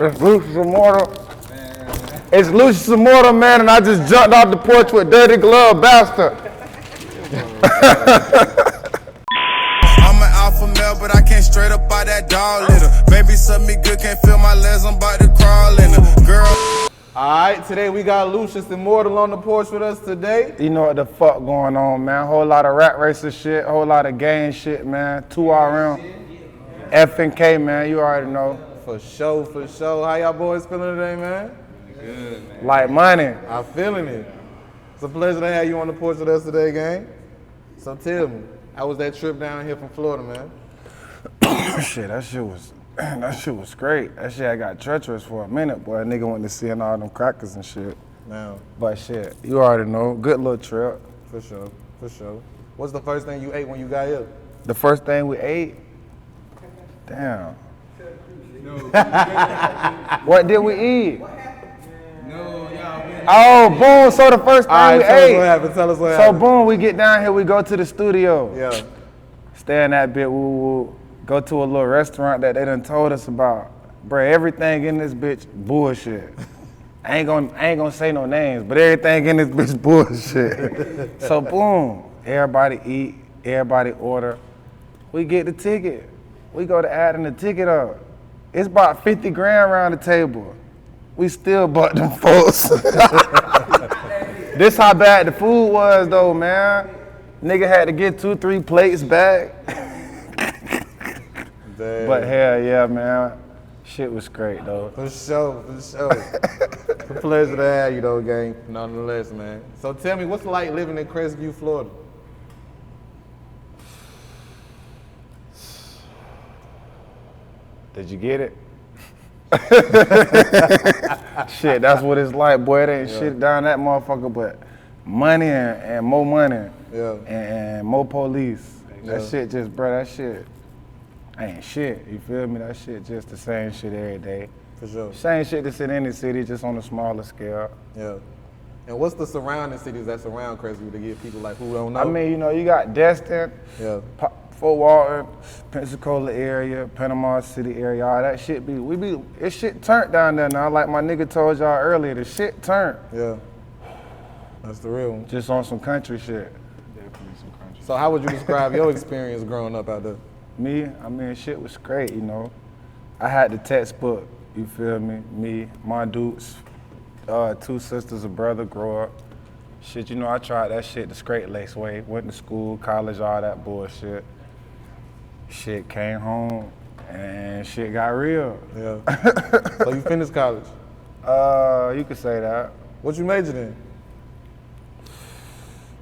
It's Luscious Immortal. It's Luscious Immortal, man, and I just jumped off the porch with dirty glove, bastard. I'm an alpha male, but I can't straight up by that dog litter. Baby, suck me good, can't feel my legs, I'm about to crawl in her. Girl. Alright, today we got Luscious Immortal on the porch with us today. You know what the fuck going on, man. Whole lot of Rack Racr shit, whole lot of gang shit, man. 2RM, F and K, man, you already know. For sure, for sure. How y'all boys feeling today, man? Good, man. Like money. I'm feeling it. It's a pleasure to have you on the porch with us today, gang. So tell me, how was that trip down here from Florida, man? Shit, that shit was great. That shit I got treacherous for a minute, boy. A nigga went to seeing all them crackers and shit. Now, But shit, you already know. Good little trip. for sure, for sure. What's the first thing you ate when you got here? The first thing we ate, damn. What did we eat? Oh, boom, so the first thing we tell us ate. what happened, tell us what So happened. boom, we get down here, we go to the studio. Yeah, Stay in that bit, woo. Go to a little restaurant that they done told us about. Bruh, everything in this bitch bullshit. I ain't gonna say no names, but everything in this bitch bullshit. So boom, everybody eat, everybody order. We get the ticket. We go to adding the ticket up. It's about 50 grand around the table. We still bought them folks. This how bad the food was though, man. Nigga had to get 2-3 plates back. damn. But hell yeah, man. Shit was great though. For sure, for sure. It's a pleasure to have you though, gang, nonetheless, man. So tell me, what's it like living in Crestview, Florida? Did you get it? Shit, that's what it's like, boy. It ain't shit down that motherfucker, but money and more money Yeah. and more police. Yeah. That shit just, bro, that shit ain't shit. You feel me? That shit just the same shit every day. For sure. Same shit that's in any city, just on a smaller scale. Yeah. And what's the surrounding cities that surround Crestview to give people like who don't know? I mean, you know, you got Destin, yeah. Fort Walton, Pensacola area, Panama City area, all that shit it's shit turned down there now. Like my nigga told y'all earlier, the shit turned. Yeah. That's the real one. Just on some country shit. Definitely some country. So how would you describe your experience growing up out there? Me, I mean, shit was great, you know. I had the textbook, you feel me? Me, my dudes, 2 sisters, a brother grow up. Shit, you know, I tried that shit the straight lace way. Went to school, college, all that bullshit. Shit came home and shit got real. Yeah. So you finished college. You could say that. What you majored in?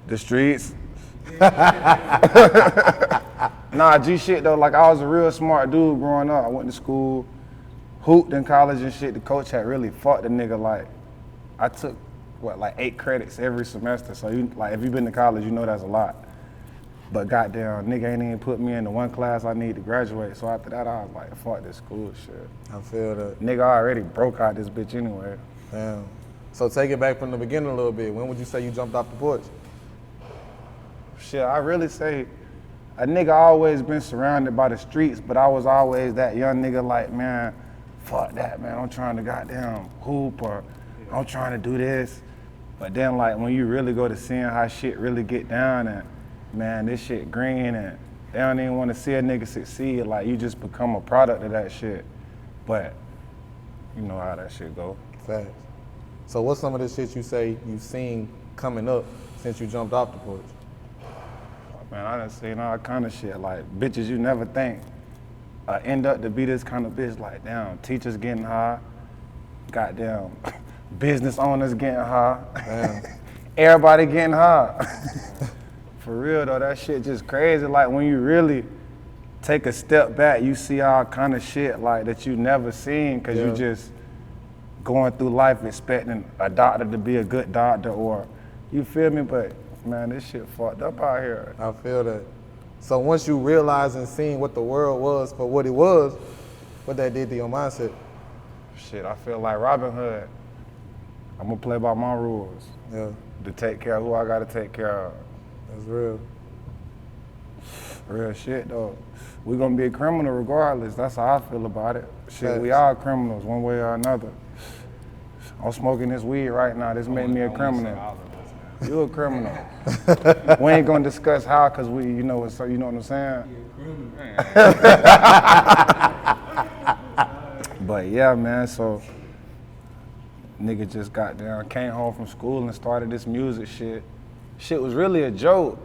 The streets. Nah, G shit though, like I was a real smart dude growing up. I went to school, hooped in college and shit. The coach had really fucked the nigga. Like, I took, like 8 credits every semester. So you, like, if you been to college, you know that's a lot. But goddamn, nigga ain't even put me in the one class I need to graduate. So after that, I was like, fuck this school shit. I feel that. Nigga already broke out this bitch anyway. Damn. So take it back from the beginning a little bit. When would you say you jumped off the porch? Shit, I really say a nigga always been surrounded by the streets, but I was always that young nigga like, man, fuck that, man. I'm trying to goddamn hoop or I'm trying to do this. But then like when you really go to seeing how shit really get down and man, this shit green and they don't even want to see a nigga succeed, like you just become a product of that shit. But you know how that shit go. Facts. So what's some of the shit you say you've seen coming up since you jumped off the porch? Man, I done seen all kind of shit, like bitches you never think end up to be this kind of bitch. Like, damn, teachers getting high, goddamn, business owners getting high, Damn. everybody getting high. For real though, that shit just crazy. Like when you really take a step back, you see all kind of shit like that you never seen, cause you just going through life expecting a doctor to be a good doctor or, you feel me? But man, this shit fucked up out here. I feel that. So once you realized and seen what the world was for what it was, what that did to your mindset? Shit, I feel like Robin Hood. I'm gonna play by my rules. Yeah, To take care of who I gotta take care of. that's real. Real shit though. We gonna be a criminal regardless. That's how I feel about it. Shit, we Facts. all criminals one way or another. I'm smoking this weed right now. This made me a criminal. You a criminal. We ain't gonna discuss how, cause we, you know what I'm saying? But yeah, man, so nigga just got down, came home from school and started this music shit. Shit was really a joke,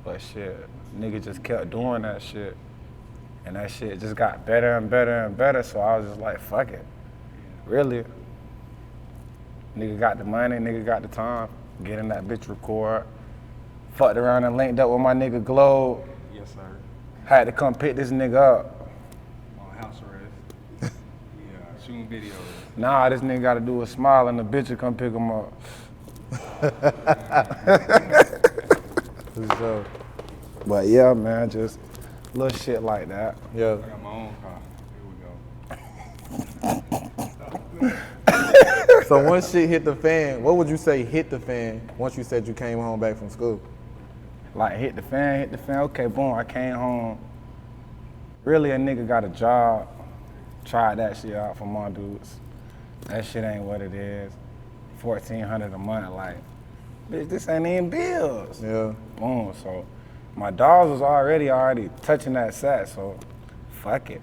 but shit, nigga just kept doing that shit. And that shit just got better and better and better, so I was just like, fuck it. Really? Nigga got the money, nigga got the time, get in that bitch record. Fucked around and linked up with my nigga Globe. Yes, sir. Had to come pick this nigga up. On house arrest. Yeah, shooting videos. Nah, this nigga gotta do a smile and the bitch will come pick him up. For sure. But yeah, man, just little shit like that. Yeah. I got my own car. Here we go. So once shit hit the fan, what would you say hit the fan once you said you came home back from school? Like hit the fan, okay, boom, I came home. Really a nigga got a job, tried that shit out for my dudes. That shit ain't what it is. $1,400 a month, like, bitch, this ain't even bills. Yeah. Boom, so my dogs was already touching that set, so fuck it,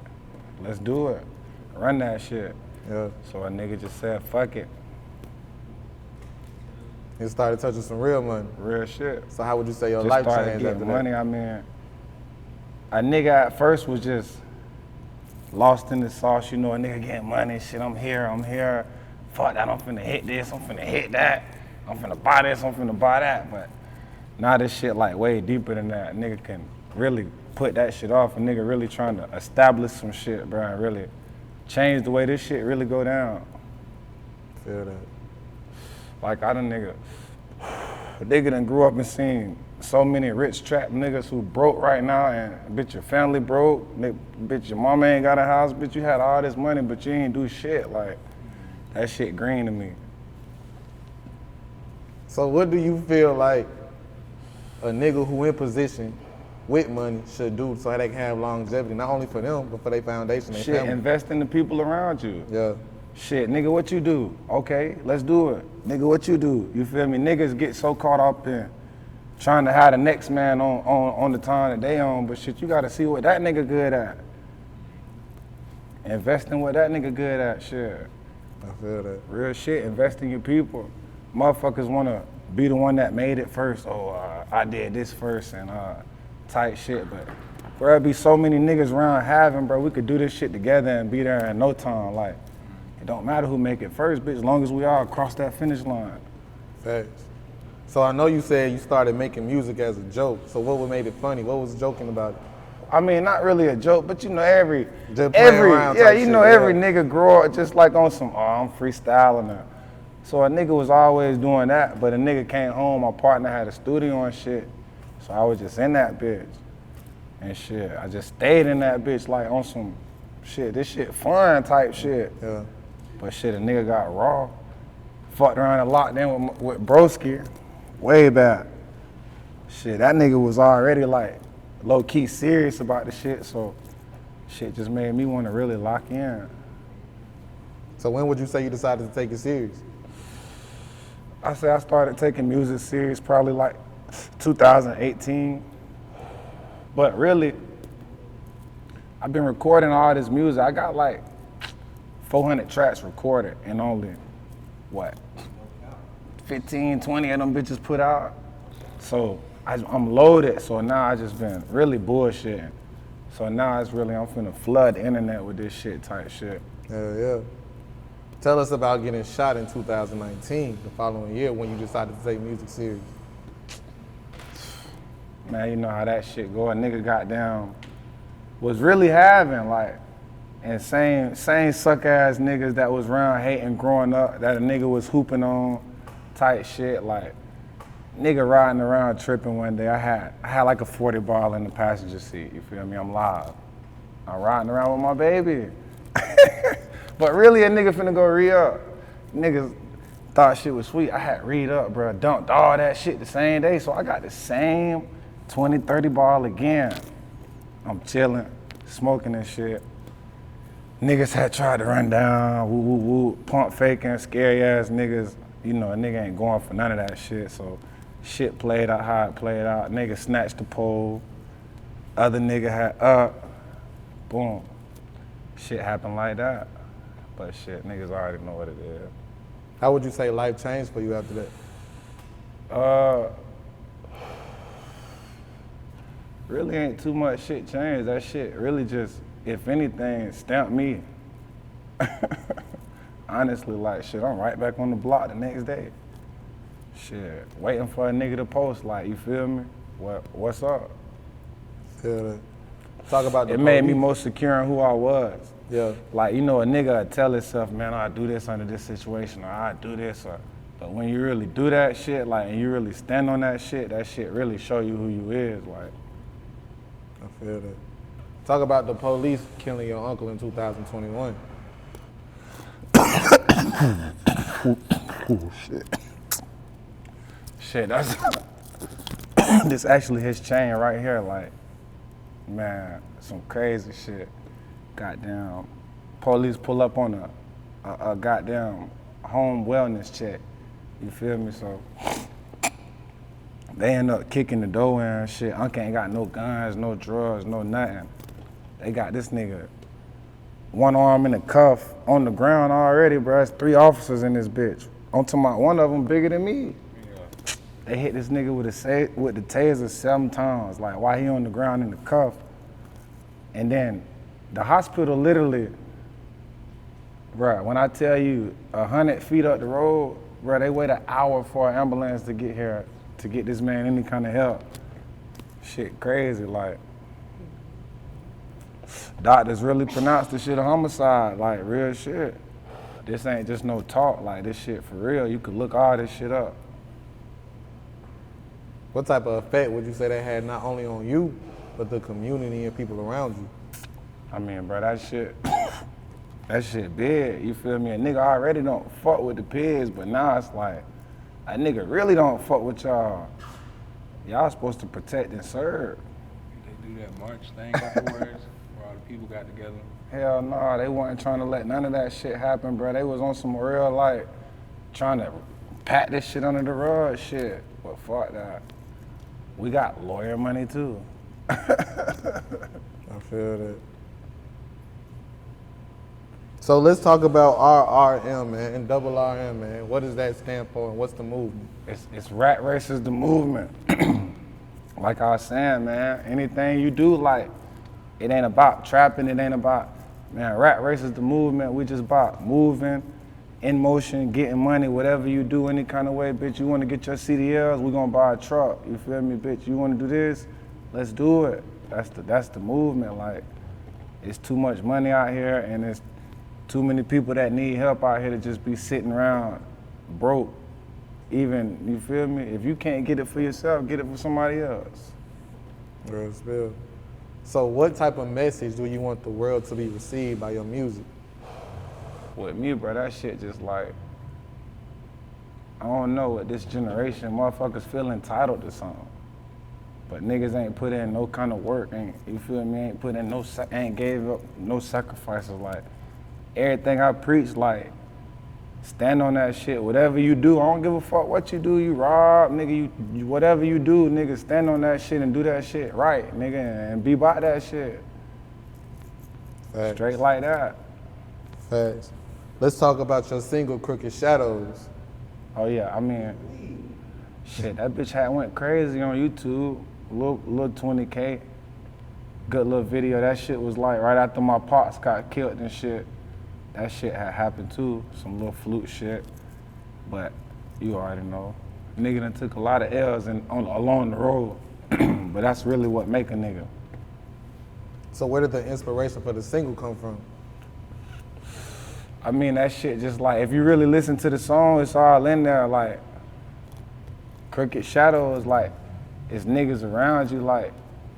let's do it. Run that shit. Yeah. So a nigga just said, fuck it, You started touching some real money. real shit. So how would you say your Just life started changed getting after money. that? I mean, a nigga at first was just lost in the sauce. You know, a nigga getting money, shit, I'm here. Fuck that, I'm finna hit this, I'm finna hit that. I'm finna buy this, I'm finna buy that. But now this shit like way deeper than that. A nigga can really put that shit off. A nigga really trying to establish some shit, bro, and really change the way this shit really go down. Feel that. Like a nigga done grew up and seen so many rich trap niggas who broke right now, and bitch, your family broke, bitch, your mama ain't got a house, bitch, you had all this money, but you ain't do shit. Like, that shit green to me. So what do you feel like a nigga who in position with money should do so they can have longevity, not only for them, but for their foundation, their Shit, family? invest in the people around you. Yeah. Shit, nigga, what you do? Okay, let's do it. Nigga, what you do? You feel me? Niggas get so caught up in trying to have the next man on the time that they on, but shit, you gotta see what that nigga good at. Invest in what that nigga good at, shit. I feel that. Real shit, invest in your people. Motherfuckers wanna be the one that made it first. Oh, I did this first and tight shit, but there be so many niggas around having, bro, we could do this shit together and be there in no time. Like, it don't matter who make it first, bitch, as long as we all cross that finish line. Facts. So I know you said you started making music as a joke. So what made it funny? What was joking about it? I mean, not really a joke, but you know, every Just playing around type you shit, know, yeah. every nigga grow up just like on some, I'm freestyling now. So a nigga was always doing that, but a nigga came home, my partner had a studio and shit, so I was just in that bitch. And shit, I just stayed in that bitch like on some shit, this shit fun type shit. Yeah. But shit, a nigga got raw. Fucked around and locked in with Broski, way back. Shit, that nigga was already like low-key serious about the shit, so shit just made me want to really lock in. So when would you say you decided to take it serious? I say I started taking music serious probably like 2018. But really, I've been recording all this music. I got like 400 tracks recorded and only, 15, 20 of them bitches put out. So I'm loaded, so now I just been really bullshitting. So now it's really, I'm finna flood the internet with this shit type shit. Hell yeah. Tell us about getting shot in 2019, the following year, when you decided to take music serious. Man, you know how that shit go. A nigga goddamn was really having like, and same suck ass niggas that was around hating growing up that a nigga was hooping on type shit. Like, nigga riding around tripping one day. I had like a 40 ball in the passenger seat, you feel me? I'm live. I'm riding around with my baby. But really a nigga finna go re-up. Niggas thought shit was sweet. I had read up, bro. Dumped all that shit the same day, so I got the same 20, 30 ball again. I'm chilling, smoking and shit. Niggas had tried to run down, woo, woo, woo, pump faking, scary ass niggas. You know, a nigga ain't going for none of that shit, so shit played out how it played out. Nigga snatched the pole, other nigga had up, boom. Shit happened like that. But shit, niggas already know what it is. How would you say life changed for you after that? Really ain't too much shit changed. That shit really just, if anything, stamped me. Honestly, like shit, I'm right back on the block the next day. Shit, waiting for a nigga to post, like, you feel me? What's up? Feel that. Talk about the It made me police. more secure in who I was. Yeah. Like, you know, a nigga would tell himself, man, I do this under this situation, or I do this, but when you really do that shit, like, and you really stand on that shit really show you who you is, like. I feel that. Talk about the police killing your uncle in 2021. Oh, shit. Shit, that's, this actually his chain right here, like, man, some crazy shit. Goddamn, police pull up on a goddamn home wellness check. You feel me? So they end up kicking the door in and shit. Uncle ain't got no guns, no drugs, no nothing. They got this nigga, one arm in a cuff on the ground already, bro. There's 3 officers in this bitch. I'm talking about one of them bigger than me. Yeah. They hit this nigga with the taser 7 times, like while he on the ground in the cuff. And then the hospital literally, bruh, when I tell you 100 feet up the road, bruh, they wait an hour for an ambulance to get here to get this man any kind of help. Shit crazy, like. Doctors really pronounced the shit a homicide, like real shit. This ain't just no talk, like this shit for real. You could look all this shit up. What type of effect would you say that had not only on you, but the community and people around you? I mean, bro, that shit big, you feel me? A nigga already don't fuck with the pigs, but now it's like, a nigga really don't fuck with y'all. Y'all supposed to protect and serve. They do that march thing afterwards, where all the people got together. Hell no, they wasn't trying to let none of that shit happen, bro. They was on some real, like, trying to pat this shit under the rug shit. But fuck that. We got lawyer money too. I feel that. So let's talk about RRM, man, and double RM, man. What does that stand for, and what's the movement? It's Rack Racr the movement. Like I was saying, man, anything you do, like, it ain't about trapping, it ain't about, man, Rack Racr the movement. We just about moving, in motion, getting money, whatever you do, any kind of way, bitch. You want to get your CDLs, we gonna buy a truck. You feel me, bitch? You want to do this? Let's do it. That's the movement. Like, it's too much money out here, and it's too many people that need help out here to just be sitting around broke. Even, you feel me? If you can't get it for yourself, get it for somebody else. Real spill. So what type of message do you want the world to be received by your music? With me, bro, that shit just like, I don't know, with this generation, motherfuckers feel entitled to something. But niggas ain't put in no kind of work, you feel me? Ain't put in ain't gave up no sacrifices. Like, everything I preach, like, stand on that shit. Whatever you do, I don't give a fuck what you do. You rob, nigga, you whatever you do, nigga, stand on that shit and do that shit right, nigga, and be about that shit. Facts. Straight like that. Facts. Let's talk about your single, Crooked Shadows. Oh yeah, I mean, shit, that bitch had went crazy on YouTube. Little 20K. Good little video. That shit was like right after my pops got killed and shit. That shit had happened too. Some little flute shit. But you already know. Nigga done took a lot of L's along the road. But that's really what make a nigga. So where did the inspiration for the single come from? I mean, that shit just like, if you really listen to the song, it's all in there. Like, Crooked Shadows, like, it's niggas around you, like,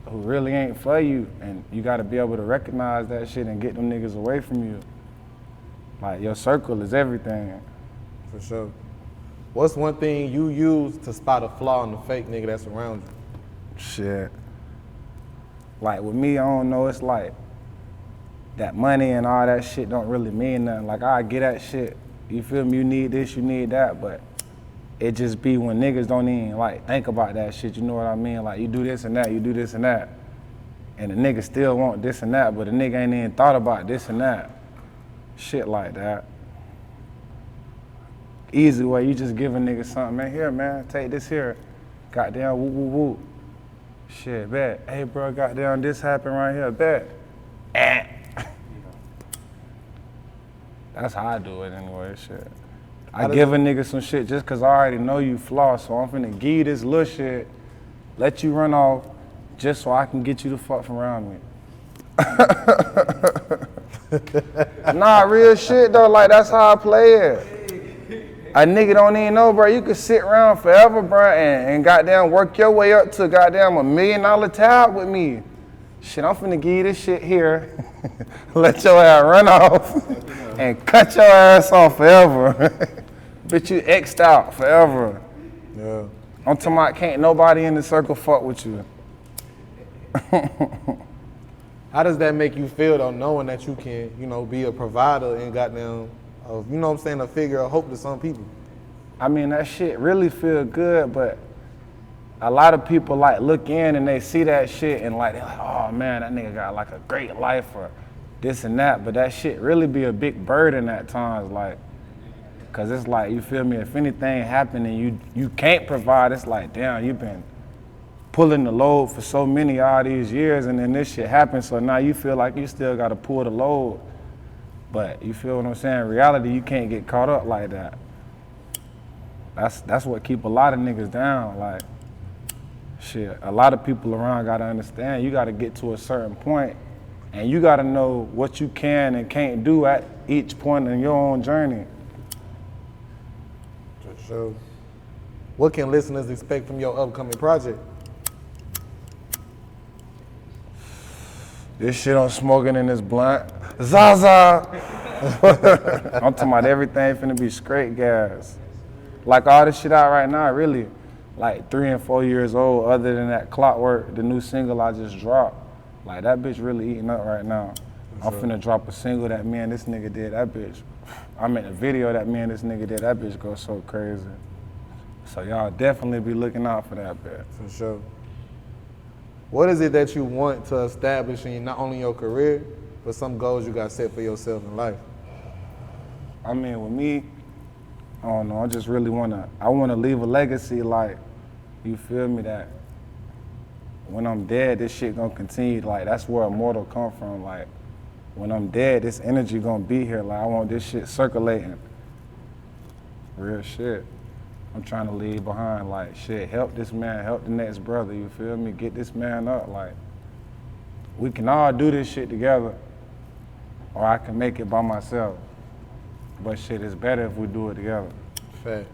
who really ain't for you. And you gotta be able to recognize that shit and get them niggas away from you. Like, your circle is everything. For sure. What's one thing you use to spot a flaw in the fake nigga that's around you? Shit. Like with me, I don't know, it's like that money and all that shit don't really mean nothing. Like I get that shit, you feel me, you need this, you need that, but it just be when niggas don't even like think about that shit, you know what I mean? Like you do this and that, you do this and that, and the nigga still want this and that, but the nigga ain't even thought about this and that. Shit like that. Easy way, you just give a nigga something, man, here man, take this here. Goddamn, woo woo woo. Shit, bet. Hey bro, goddamn, this happened right here, bet. That's how I do it anyway, shit. I give a nigga some shit just cause I already know you flaw, so I'm finna give you this little shit, let you run off, just so I can get you the fuck from around me. Nah, real shit though, like that's how I play it. A nigga don't even know, bro, you could sit around forever, bro, and goddamn work your way up to goddamn $1 million tab with me. Shit, I'm finna give you this shit here, let your ass run off, and cut your ass off forever. Bitch, you X'd out forever. Yeah. I'm talking about can't nobody in the circle fuck with you. How does that make you feel though, knowing that you can, you know, be a provider and goddamn, you know what I'm saying, a figure of hope to some people? I mean, that shit really feel good, but a lot of people like look in and they see that shit and like, they're like, oh man, that nigga got like a great life or this and that, but that shit really be a big burden at times, like, cause it's like, you feel me, if anything happened and you can't provide, it's like, damn, you been pulling the load for so many all these years and then this shit happens, so now you feel like you still gotta pull the load. But you feel what I'm saying? In reality, you can't get caught up like that. That's what keep a lot of niggas down. Like, shit, a lot of people around gotta understand you gotta get to a certain point and you gotta know what you can and can't do at each point in your own journey. For sure. What can listeners expect from your upcoming project? This shit I'm smoking in this blunt. Zaza! I'm talking about everything finna be straight gas. Like all this shit out right now, really, like 3 and 4 years old, other than that Clockwork, the new single I just dropped. Like that bitch really eating up right now. I'm finna drop a single that me and this nigga did, that bitch. I mean a video that me and this nigga did, that bitch goes so crazy. So y'all definitely be looking out for that bitch. For sure. What is it that you want to establish in not only your career, but some goals you got set for yourself in life? I mean, with me, I don't know, I just really I wanna leave a legacy, like, you feel me, that when I'm dead, this shit gonna continue, like, that's where Immortal come from, like, when I'm dead, this energy gonna be here, like, I want this shit circulating. Real shit. I'm trying to leave behind, like, shit, help this man, help the next brother, you feel me? Get this man up, like, we can all do this shit together, or I can make it by myself. But shit, it's better if we do it together. Facts.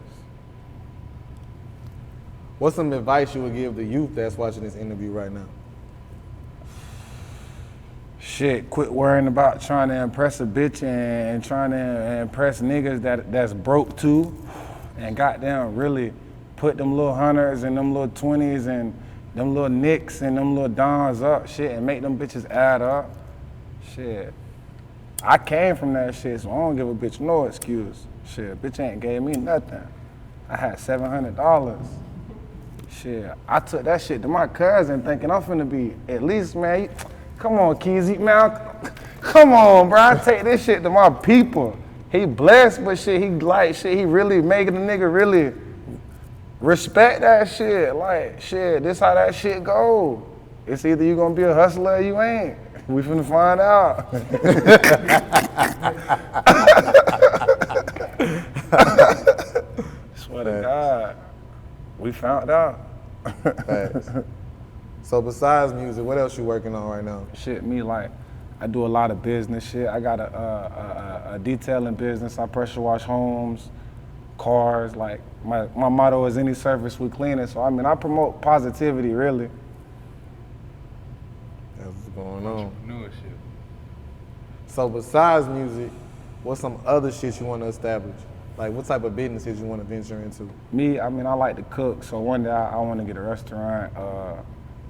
What's some advice you would give the youth that's watching this interview right now? Shit, quit worrying about trying to impress a bitch and trying to impress niggas that's broke too. And goddamn, really put them little hundreds and them little 20s and them little nicks and them little dons up, shit, and make them bitches add up. Shit. I came from that shit, so I don't give a bitch no excuse. Shit, bitch ain't gave me nothing. I had $700. Shit, I took that shit to my cousin thinking I'm finna be, at least, man, come on, Keezy, man, come on, bro, I take this shit to my people. He blessed, but shit, he like shit, he really making the nigga really respect that shit. Like, shit, this how that shit go. It's either you gonna be a hustler or you ain't. We finna find out. Swear to God, we found out. Facts. So besides music, what else you working on right now? Shit, me like, I do a lot of business shit. I got a detailing business. I pressure wash homes, cars. Like my motto is any surface we clean it. So I mean, I promote positivity really. That's what's going on. Entrepreneurship. So besides music, what's some other shit you want to establish? Like what type of businesses you want to venture into? Me, I mean, I like to cook. So one day I want to get a restaurant.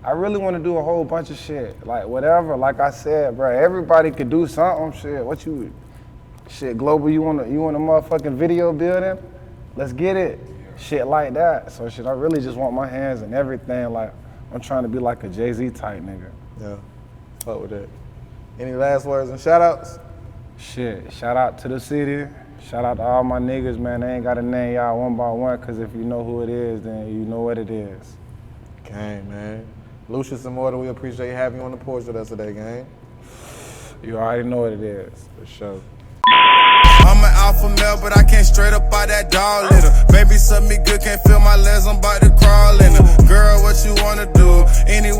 I really want to do a whole bunch of shit. Like, whatever. Like I said, bro, everybody could do something. Shit, what you... Shit, Global, you want a motherfucking video building? Let's get it. Shit like that. So, shit, I really just want my hands in everything. Like, I'm trying to be like a Jay-Z type nigga. Yeah, fuck with that. Any last words and shout-outs? Shit, shout out to the city. Shout out to all my niggas, man. I ain't got to name y'all one by one, because if you know who it is, then you know what it is. Gang, man. Luscious Immortal, we appreciate having you on the porch with us today, gang. You already know what it is. For sure. I'm an alpha male, but I can't straight up by that dog litter. Baby, suck me good, can't feel my legs, I'm about to crawl in her. Girl, what you wanna do? Anyway.